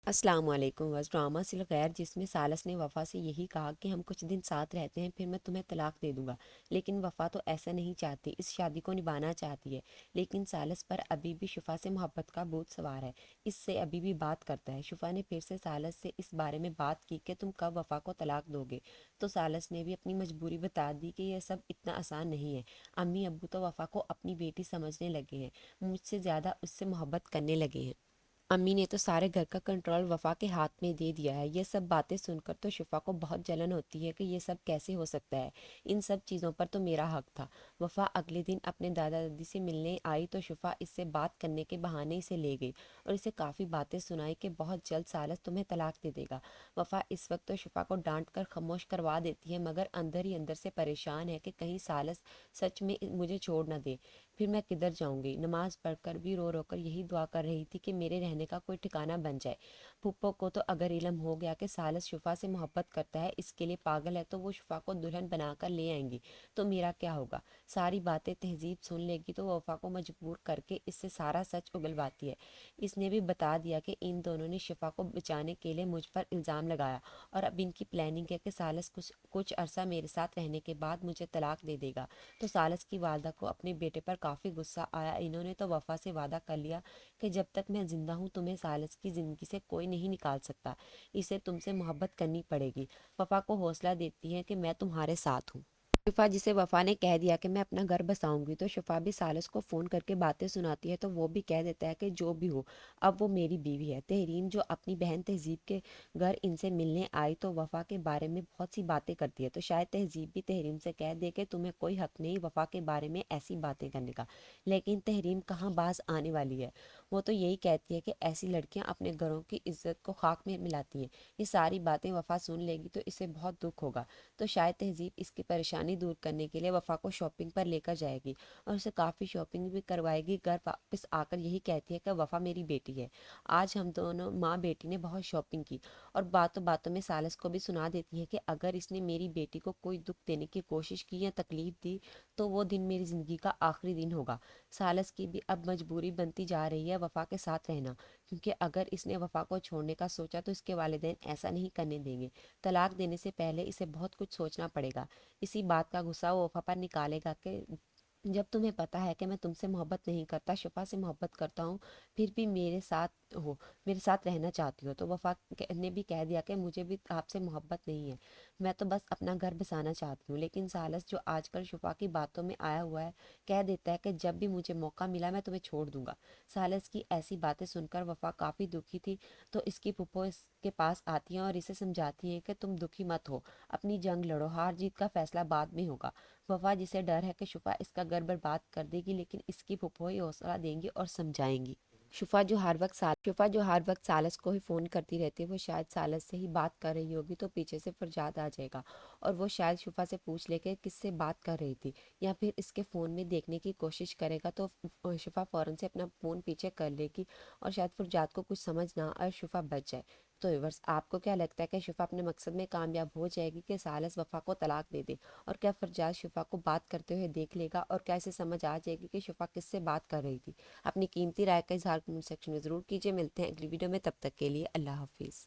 السلام علیکم وز ڈرامہ سل غیر جس میں سالس نے وفا سے یہی کہا کہ ہم کچھ دن ساتھ رہتے ہیں پھر میں تمہیں طلاق دے دوں گا، لیکن وفا تو ایسا نہیں چاہتی، اس شادی کو نبھانا چاہتی ہے۔ لیکن سالس پر ابھی بھی شفا سے محبت کا بھوت سوار ہے، اس سے ابھی بھی بات کرتا ہے۔ شفا نے پھر سے سالس سے اس بارے میں بات کی کہ تم کب وفا کو طلاق دو گے، تو سالس نے بھی اپنی مجبوری بتا دی کہ یہ سب اتنا آسان نہیں ہے۔ امی ابو تو وفا کو اپنی بیٹی سمجھنے لگے ہیں، مجھ سے زیادہ اس سے محبت کرنے لگے ہیں۔ امی نے تو سارے گھر کا کنٹرول وفا کے ہاتھ میں دے دیا ہے۔ یہ سب باتیں سن کر تو شفا کو بہت جلن ہوتی ہے کہ یہ سب کیسے ہو سکتا ہے، ان سب چیزوں پر تو میرا حق تھا۔ وفا اگلے دن اپنے دادا دادی سے ملنے آئی تو شفا اس سے بات کرنے کے بہانے اسے لے گئی اور اسے کافی باتیں سنائی کہ بہت جلد سالس تمہیں طلاق دے دے گا۔ وفا اس وقت تو شفا کو ڈانٹ کر خاموش کروا دیتی ہے، مگر اندر ہی اندر سے پریشان ہے کہ کہیں سالس سچ میں مجھے چھوڑ نہ دے، پھر میں کدھر جاؤں گی۔ نماز پڑھ کر بھی رو رو کر یہی دعا کر رہی تھی کہ میرے رہنے کا کوئی ٹھکانہ بن جائے۔ پھپھو کو تو اگر علم ہو گیا کہ سالس شفا سے محبت کرتا ہے، اس کے لیے پاگل ہے، تو وہ شفا کو دلہن بنا کر لے آئیں گی، تو میرا کیا ہوگا؟ ساری باتیں تہذیب سن لے گی تو وہ وفا کو مجبور کر کے اس سے سارا سچ اگلواتی ہے۔ اس نے بھی بتا دیا کہ ان دونوں نے شفا کو بچانے کے لیے مجھ پر الزام لگایا اور اب ان کی پلاننگ ہے کہ سالس کچھ عرصہ میرے ساتھ رہنے کے بعد مجھے طلاق دے دے گا۔ تو سالس کی والدہ کو اپنے بیٹے پر کافی غصہ آیا۔ انہوں نے تو وفا سے وعدہ کر لیا کہ جب تک میں زندہ ہوں تمہیں سالس کی زندگی سے کوئی نہیں نکال سکتا، اسے تم سے محبت کرنی پڑے گی۔ وفا کو حوصلہ دیتی ہے کہ میں تمہارے ساتھ ہوں۔ شفا جسے وفا نے کہہ دیا کہ میں اپنا گھر بساؤں گی، تو شفا بھی سالس کو فون کر کے باتیں سناتی ہے، تو وہ بھی کہہ دیتا ہے کہ جو بھی ہو اب وہ میری بیوی ہے۔ تحریم جو اپنی بہن تہذیب کے گھر ان سے ملنے آئی تو وفا کے بارے میں بہت سی باتیں کرتی ہے، تو شاید تہذیب بھی تحریم سے کہہ دے کہ تمہیں کوئی حق نہیں وفا کے بارے میں ایسی باتیں کرنے کا، لیکن تحریم کہاں باز آنے والی ہے۔ وہ تو یہی کہتی ہے کہ ایسی لڑکیاں اپنے گھروں کی عزت کو خاک میں ملاتی ہیں۔ یہ ساری باتیں وفا سن لے گی تو اسے بہت دکھ ہوگا، تو شاید تہذیب اس کی پریشانی دور کرنے کے لیے وفا کو شاپنگ پر لے کر جائے گی اور اسے کافی شاپنگ بھی کروائے گی۔ گھر واپس آ کر یہی کہتی ہے کہ وفا میری بیٹی ہے، آج ہم دونوں ماں بیٹی نے بہت شاپنگ کی، اور باتوں باتوں میں سالس کو بھی سنا دیتی ہے کہ اگر اس نے میری بیٹی کو کوئی دکھ دینے کی کوشش کی یا تکلیف دی تو وہ دن میری زندگی کا آخری دن ہوگا۔ سالس کی بھی اب مجبوری بنتی جا رہی ہے وفا کے ساتھ رہنا، کیونکہ اگر اس نے وفا کو چھوڑنے کا سوچا تو اس کے والدین ایسا نہیں کرنے دیں گے۔ طلاق دینے سے پہلے اسے بہت کچھ سوچنا پڑے گا۔ اسی بات کا غصہ وہ وفا پر نکالے گا کہ جب تمہیں پتہ ہے کہ میں تم سے محبت نہیں کرتا، شفا سے محبت کرتا ہوں، پھر بھی میرے ساتھ رہنا چاہتی ہو۔ تو وفا نے بھی کہہ دیا کہ مجھے بھی آپ سے محبت نہیں ہے، میں تو بس اپنا گھر بسانا چاہتی ہوں۔ لیکن سالس جو آج کل شفا کی باتوں میں آیا ہوا ہے، کہہ دیتا ہے کہ جب بھی مجھے موقع ملا میں تمہیں چھوڑ دوں گا۔ سالس کی ایسی باتیں سن کر وفا کافی دکھی تھی، تو اس کی پھپھو اس کے پاس آتی ہیں اور اسے سمجھاتی ہیں کہ تم دکھی مت ہو، اپنی جنگ لڑو، ہار جیت کا فیصلہ بعد میں ہوگا۔ وفا جسے ڈر ہے کہ شفا اس کا گھر برباد کر دے گی، لیکن اس کی پھپھو ہی حوصلہ دیں گی اور سمجھائیں گی۔ شفا جو ہر وقت سالس کو ہی فون کرتی رہتی ہے، وہ شاید سالس سے ہی بات کر رہی ہوگی تو پیچھے سے فرجاد آ جائے گا اور وہ شاید شفا سے پوچھ لے کہ کس سے بات کر رہی تھی، یا پھر اس کے فون میں دیکھنے کی کوشش کرے گا، تو شفا فوراً سے اپنا فون پیچھے کر لے گی اور شاید فرجاد کو کچھ سمجھ نہ آئے، شفا بچ جائے۔ تو ویورس، آپ کو کیا لگتا ہے کہ شفا اپنے مقصد میں کامیاب ہو جائے گی کہ سالس وفا کو طلاق دے دے؟ اور کیا فرجاد شفا کو بات کرتے ہوئے دیکھ لے گا اور کیا اسے سمجھ آ جائے گی کہ شفا کس سے بات کر رہی تھی؟ اپنی قیمتی رائے کا اظہار کمنٹ سیکشن میں ضرور کیجیے۔ ملتے ہیں اگلی ویڈیو میں، تب تک کے لیے اللہ حافظ۔